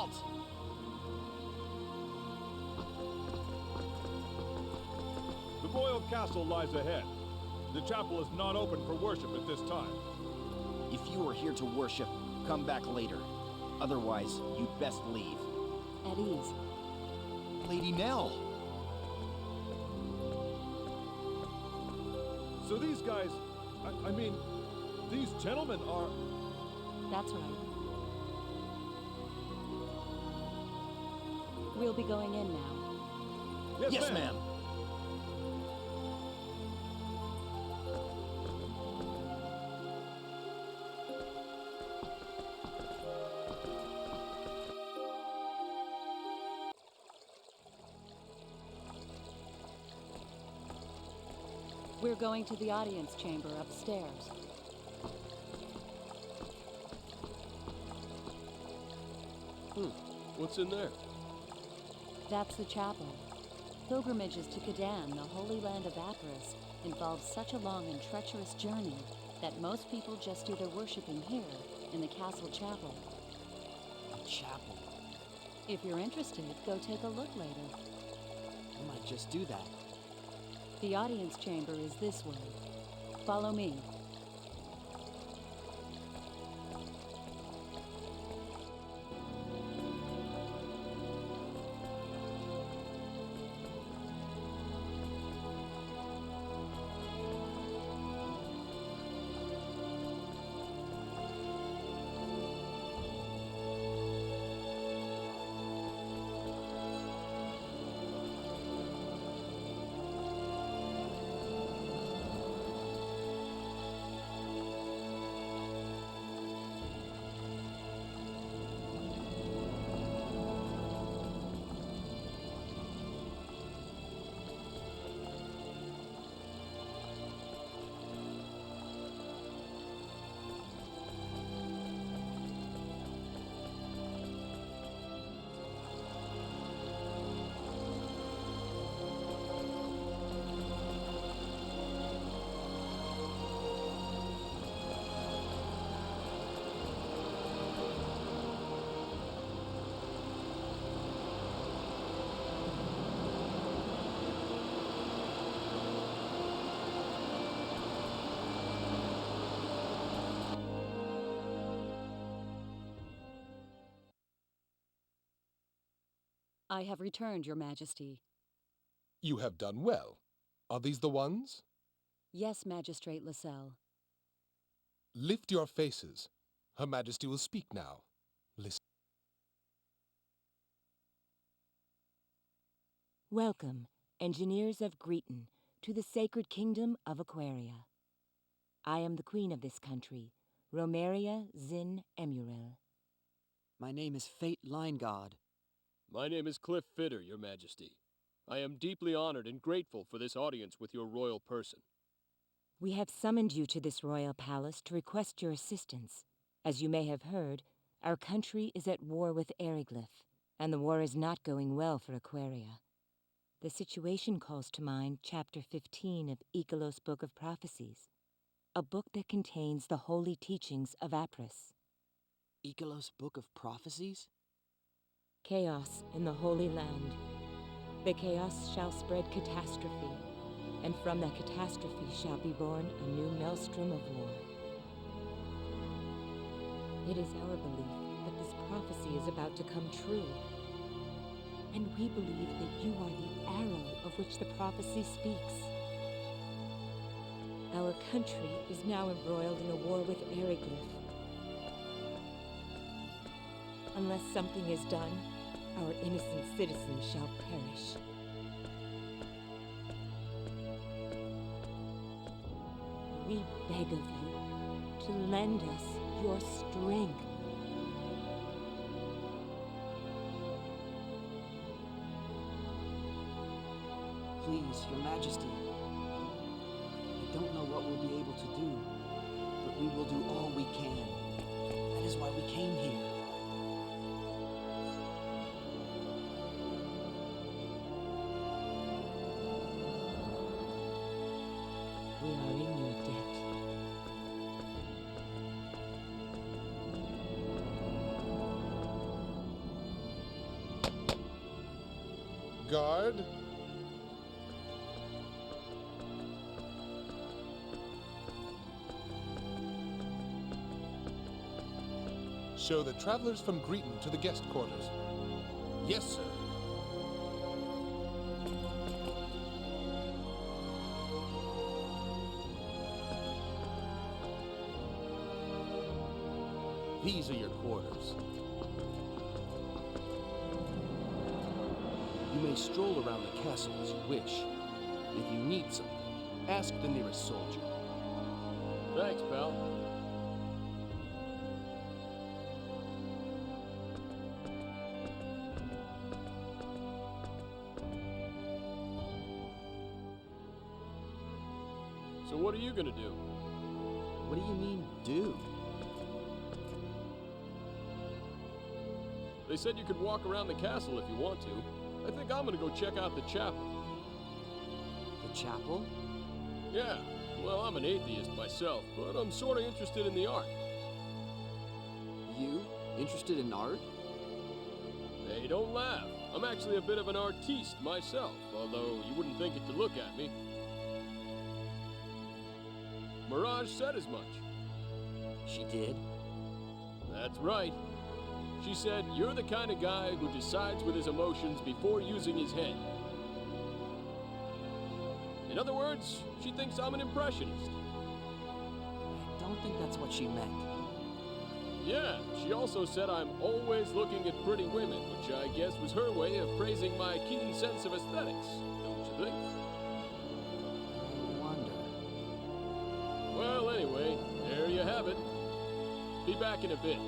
halt! The royal castle lies ahead. The chapel is not open for worship at this time. If you are here to worship, come back later. Otherwise, you'd best leave. At ease. Lady Nell! So these guys, I mean, these gentlemen are... That's right. We'll be going in now. Yes, ma'am. We're going to the audience chamber upstairs. What's in there? That's the chapel. Pilgrimages to Kadan, the holy land of Apris, involve such a long and treacherous journey that most people just do their worshiping here, in the castle chapel. The chapel. If you're interested, go take a look later. I might just do that. The audience chamber is this way. Follow me. I have returned, Your Majesty. You have done well. Are these the ones? Yes, Magistrate Lascelles. Lift your faces. Her Majesty will speak now. Listen. Welcome, engineers of Greeton, to the sacred kingdom of Aquaria. I am the queen of this country, Romeria Zin Emuril. My name is Fate Line God. My name is Cliff Fitter, Your Majesty. I am deeply honored and grateful for this audience with your royal person. We have summoned you to this royal palace to request your assistance. As you may have heard, our country is at war with Eriglyph, and the war is not going well for Aquaria. The situation calls to mind Chapter 15 of Ikelos' Book of Prophecies, a book that contains the holy teachings of Apris. Ikelos' Book of Prophecies? Chaos in the Holy Land. The chaos shall spread catastrophe, and from that catastrophe shall be born a new maelstrom of war. It is our belief that this prophecy is about to come true, and we believe that you are the arrow of which the prophecy speaks. Our country is now embroiled in a war with Eriglyph. Unless something is done, our innocent citizens shall perish. We beg of you to lend us your strength. Please, Your Majesty. I don't know what we'll be able to do, but we will do all we can. That is why we came here. We are in your debt. Guard. Show the travelers from Greeton to the guest quarters. Yes, sir. These are your quarters. You may stroll around the castle as you wish. If you need something, ask the nearest soldier. Thanks, pal. So what are you gonna do? What do you mean, do? They said you could walk around the castle if you want to. I think I'm gonna go check out the chapel. The chapel? Yeah, well, I'm an atheist myself, but I'm sorta interested in the art. You? Interested in art? Hey, don't laugh. I'm actually a bit of an artiste myself, although you wouldn't think it to look at me. Mirage said as much. She did? That's right. She said you're the kind of guy who decides with his emotions before using his head. In other words, she thinks I'm an impressionist. I don't think that's what she meant. Yeah, she also said I'm always looking at pretty women, which I guess was her way of praising my keen sense of aesthetics, don't you think? I wonder. Well, anyway, there you have it. Be back in a bit.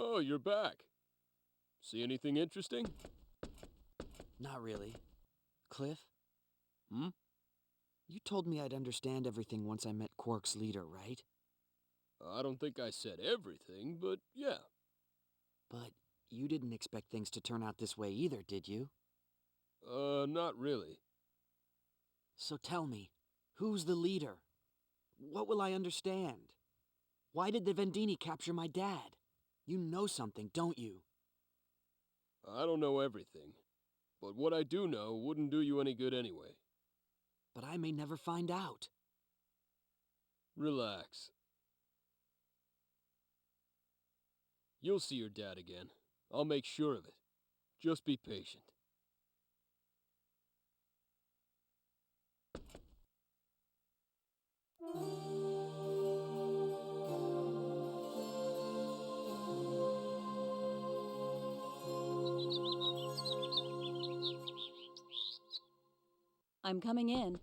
Oh, you're back. See anything interesting? Not really. Cliff, Hmm? you told me I'd understand everything once I met Quark's leader, right? I don't think I said everything, but yeah. But you didn't expect things to turn out this way either, did you? Not really. So tell me, who's the leader? What will I understand? Why did the Vendini capture my dad? You know something, don't you? I don't know everything, but what I do know wouldn't do you any good anyway. But I may never find out. Relax. You'll see your dad again. I'll make sure of it. Just be patient. I'm coming in.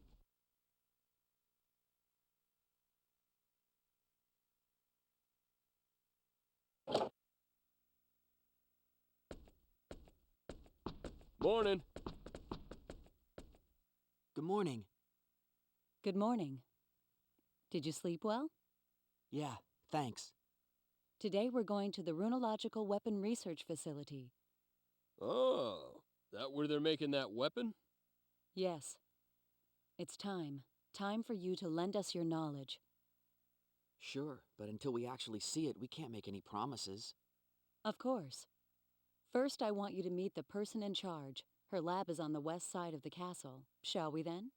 Morning. Good morning. Good morning. Did you sleep well? Yeah, thanks. Today we're going to the Roonological Weapon Research Facility. Oh, that where they're making that weapon? Yes. It's time. Time for you to lend us your knowledge. Sure, but until we actually see it, we can't make any promises. Of course. First, I want you to meet the person in charge. Her lab is on the west side of the castle. Shall we then?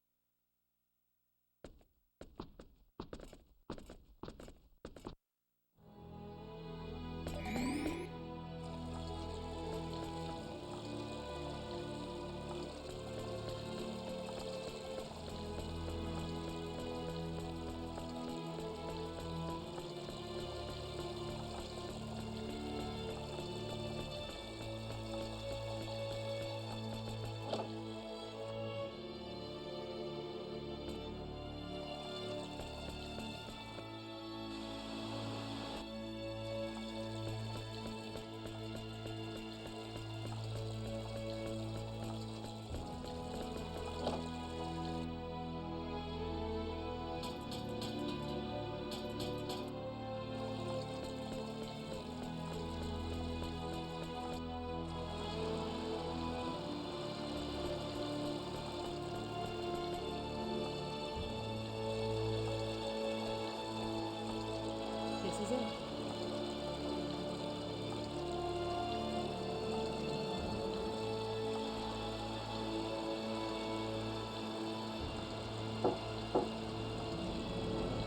This is it.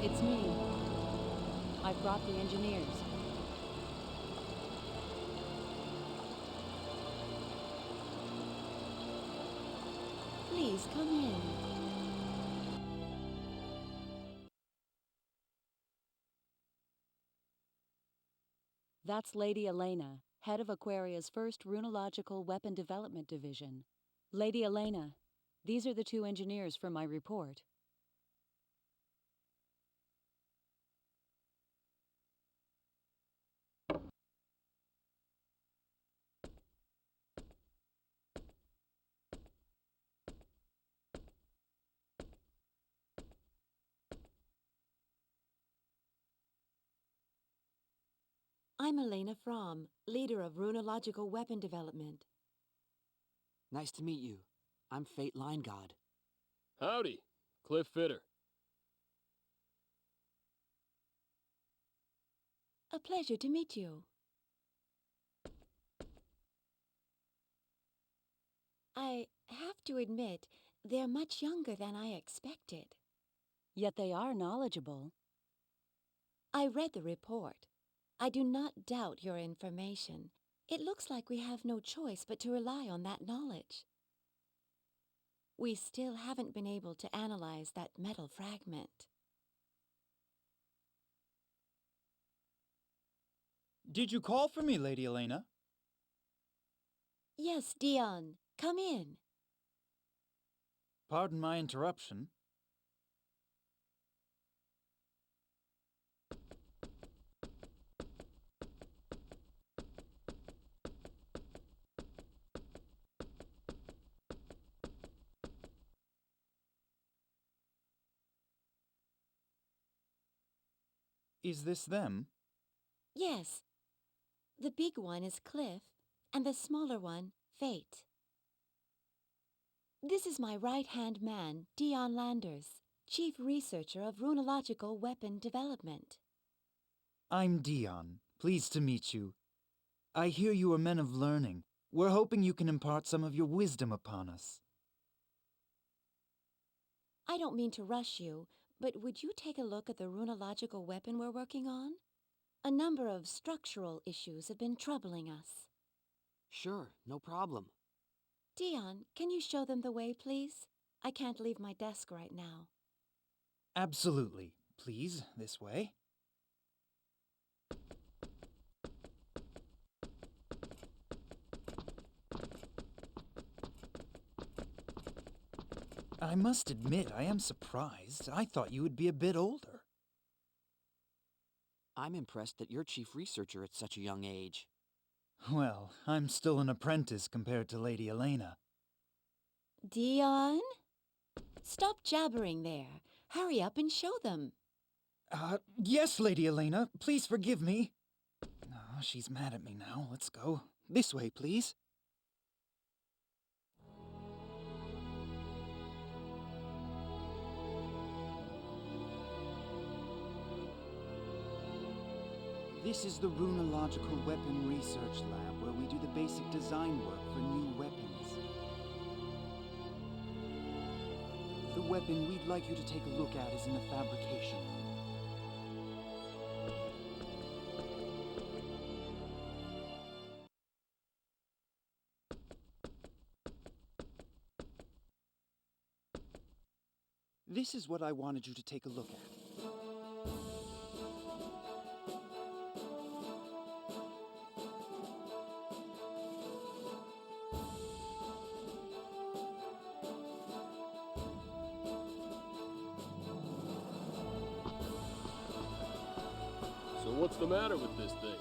It's me. I've brought the engineers. Please come in. That's Lady Elena, head of Aquaria's first Roonological Weapon Development Division. Lady Elena, these are the two engineers for my report. I'm Elena Fromm, leader of Roonological Weapon Development. Nice to meet you. I'm Fate Line God. Howdy, Cliff Fitter. A pleasure to meet you. I have to admit, they're much younger than I expected. Yet they are knowledgeable. I read the report. I do not doubt your information. It looks like we have no choice but to rely on that knowledge. We still haven't been able to analyze that metal fragment. Did you call for me, Lady Elena? Yes, Dion, come in. Pardon my interruption. Is this them? Yes. The big one is Cliff, and the smaller one, Fate. This is my right-hand man, Dion Landers, Chief Researcher of Roonological Weapon Development. I'm Dion. Pleased to meet you. I hear you are men of learning. We're hoping you can impart some of your wisdom upon us. I don't mean to rush you, but would you take a look at the Roonological weapon we're working on? A number of structural issues have been troubling us. Sure, no problem. Dion, can you show them the way, please? I can't leave my desk right now. Absolutely. Please, this way. I must admit, I am surprised. I thought you would be a bit older. I'm impressed that you're chief researcher at such a young age. Well, I'm still an apprentice compared to Lady Elena. Dion? Stop jabbering there. Hurry up and show them. Yes, Lady Elena. Please forgive me. Oh, she's mad at me now. Let's go. This way, please. This is the Roonological Weapon Research Lab, where we do the basic design work for new weapons. The weapon we'd like you to take a look at is in the fabrication room. This is what I wanted you to take a look at. So what's the matter with this thing?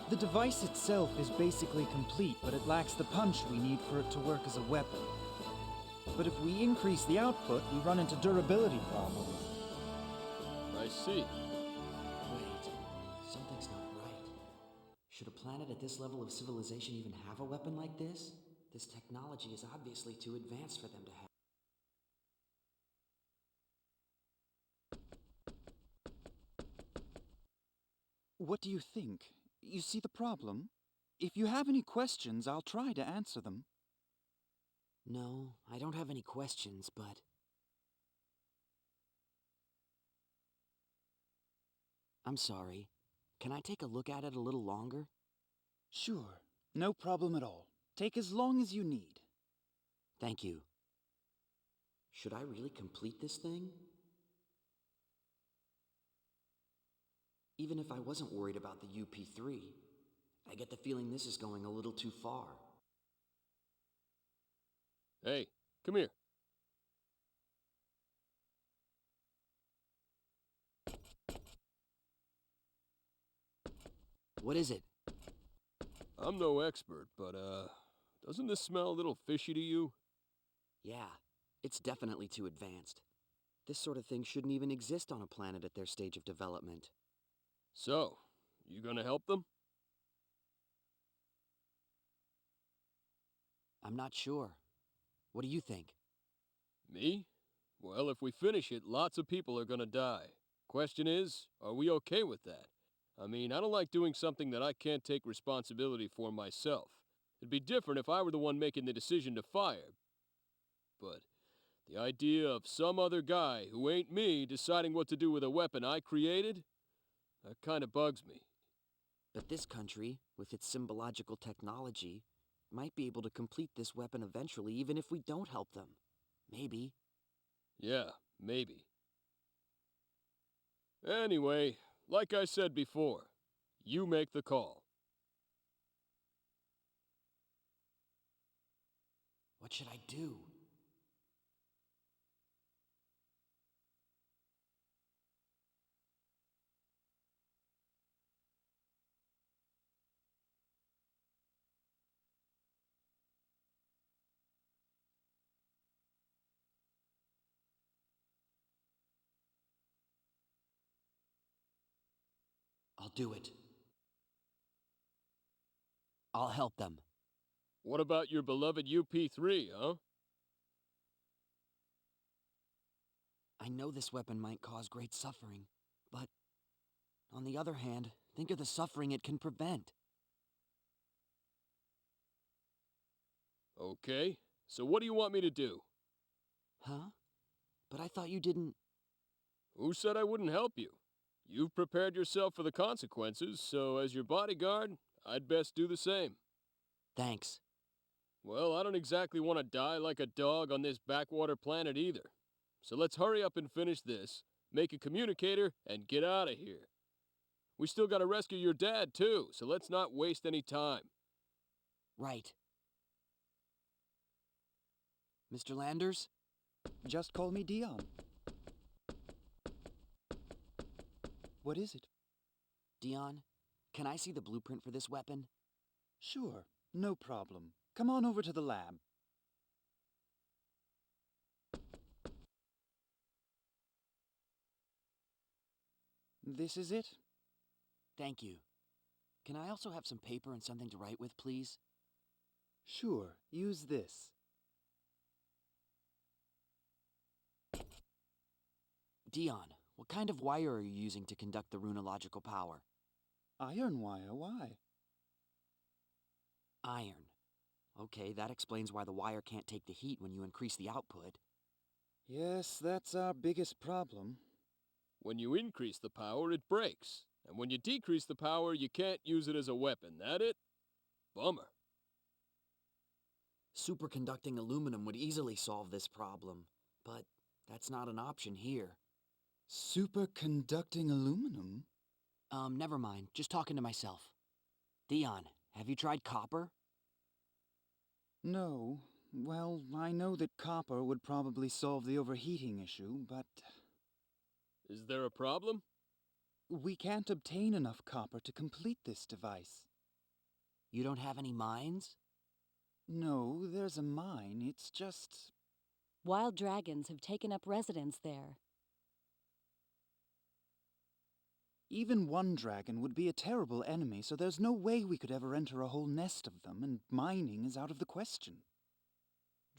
The device itself is basically complete, but it lacks the punch we need for it to work as a weapon. But if we increase the output, we run into durability problems. I see. Wait, something's not right. Should a planet at this level of civilization even have a weapon like this? This technology is obviously too advanced for them to have. What do you think? You see the problem? If you have any questions, I'll try to answer them. No, I don't have any questions, but... I'm sorry. Can I take a look at it a little longer? Sure, no problem at all. Take as long as you need. Thank you. Should I really complete this thing? Even if I wasn't worried about the UP3, I get the feeling this is going a little too far. Hey, come here. What is it? I'm no expert, but, doesn't this smell a little fishy to you? Yeah, it's definitely too advanced. This sort of thing shouldn't even exist on a planet at their stage of development. So, you gonna help them? I'm not sure. What do you think? Me? Well, if we finish it, lots of people are gonna die. Question is, are we okay with that? I mean, I don't like doing something that I can't take responsibility for myself. It'd be different if I were the one making the decision to fire. But the idea of some other guy who ain't me deciding what to do with a weapon I created, that kind of bugs me. But this country, with its symbological technology, might be able to complete this weapon eventually even if we don't help them. Maybe. Yeah, maybe. Anyway, like I said before, you make the call. What should I do? I'll do it. I'll help them. What about your beloved UP3, huh? I know this weapon might cause great suffering, but on the other hand, think of the suffering it can prevent. Okay, so what do you want me to do? Huh? But I thought you didn't... Who said I wouldn't help you? You've prepared yourself for the consequences, so as your bodyguard, I'd best do the same. Thanks. Well, I don't exactly want to die like a dog on this backwater planet either. So let's hurry up and finish this, make a communicator, and get out of here. We still gotta rescue your dad, too, so let's not waste any time. Right. Mr. Landers? Just call me Dion. What is it? Dion, can I see the blueprint for this weapon? Sure, no problem. Come on over to the lab. This is it? Thank you. Can I also have some paper and something to write with, please? Sure, use this. Dion, what kind of wire are you using to conduct the Roonological power? Iron wire, why? Iron. Okay, that explains why the wire can't take the heat when you increase the output. Yes, that's our biggest problem. When you increase the power, it breaks. And when you decrease the power, you can't use it as a weapon. That it? Bummer. Superconducting aluminum would easily solve this problem, but that's not an option here. Superconducting aluminum? Never mind. Just talking to myself. Dion, have you tried copper? No. Well, I know that copper would probably solve the overheating issue, but Is there a problem? we can't obtain enough copper to complete this device. You don't have any mines? No, there's a mine. It's just... Wild dragons have taken up residence there. Even one dragon would be a terrible enemy, so there's no way we could ever enter a whole nest of them, and mining is out of the question.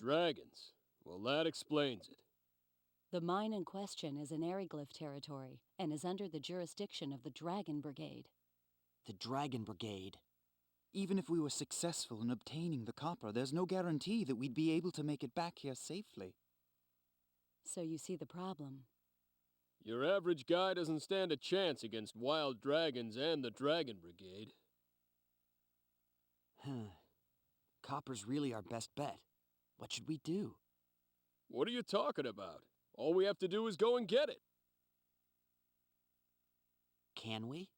Dragons. Well, that explains it. The mine in question is in Eriglyph territory and is under the jurisdiction of the Dragon Brigade. The Dragon Brigade. Even if we were successful in obtaining the copper, there's no guarantee that we'd be able to make it back here safely. So you see the problem. Your average guy doesn't stand a chance against wild dragons and the Dragon Brigade. Copper's really our best bet. What should we do? What are you talking about? All we have to do is go and get it. Can we?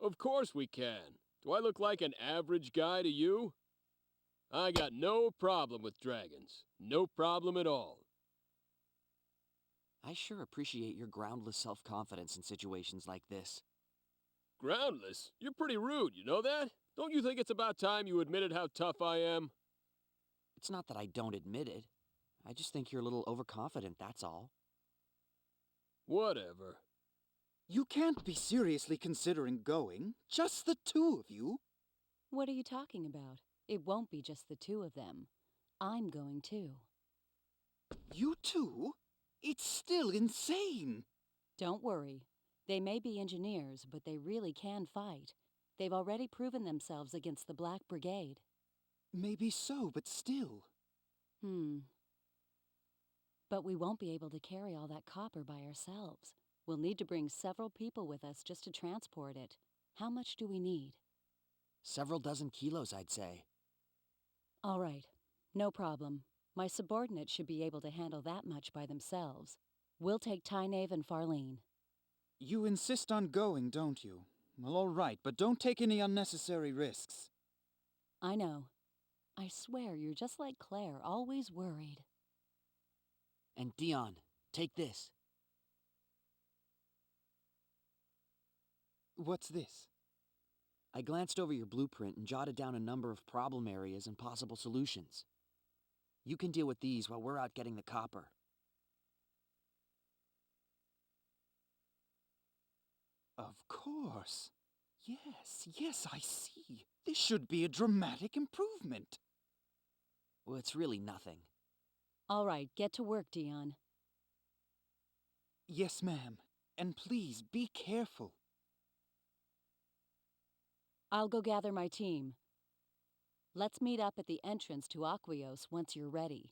Of course we can. Do I look like an average guy to you? I got no problem with dragons. No problem at all. I sure appreciate your groundless self-confidence in situations like this. Groundless? You're pretty rude, you know that? Don't you think it's about time you admitted how tough I am? It's not that I don't admit it. I just think you're a little overconfident, that's all. Whatever. You can't be seriously considering going. Just the two of you. What are you talking about? It won't be just the two of them. I'm going too. You two? It's still insane. Don't worry. They may be engineers, but they really can fight. They've already proven themselves against the Black Brigade. Maybe so, but still. But we won't be able to carry all that copper by ourselves. We'll need to bring several people with us just to transport it. How much do we need? Several dozen kilos, I'd say. All right. No problem. My subordinates should be able to handle that much by themselves. We'll take Tynev and Farlene. You insist on going, don't you? Well, all right, but don't take any unnecessary risks. I know. I swear you're just like Claire, always worried. And Dion, take this. What's this? I glanced over your blueprint and jotted down a number of problem areas and possible solutions. You can deal with these while we're out getting the copper. Of course. Yes, I see. This should be a dramatic improvement. Well, it's really nothing. All right, get to work, Dion. Yes, ma'am. And please, be careful. I'll go gather my team. Let's meet up at the entrance to Ikelos once you're ready.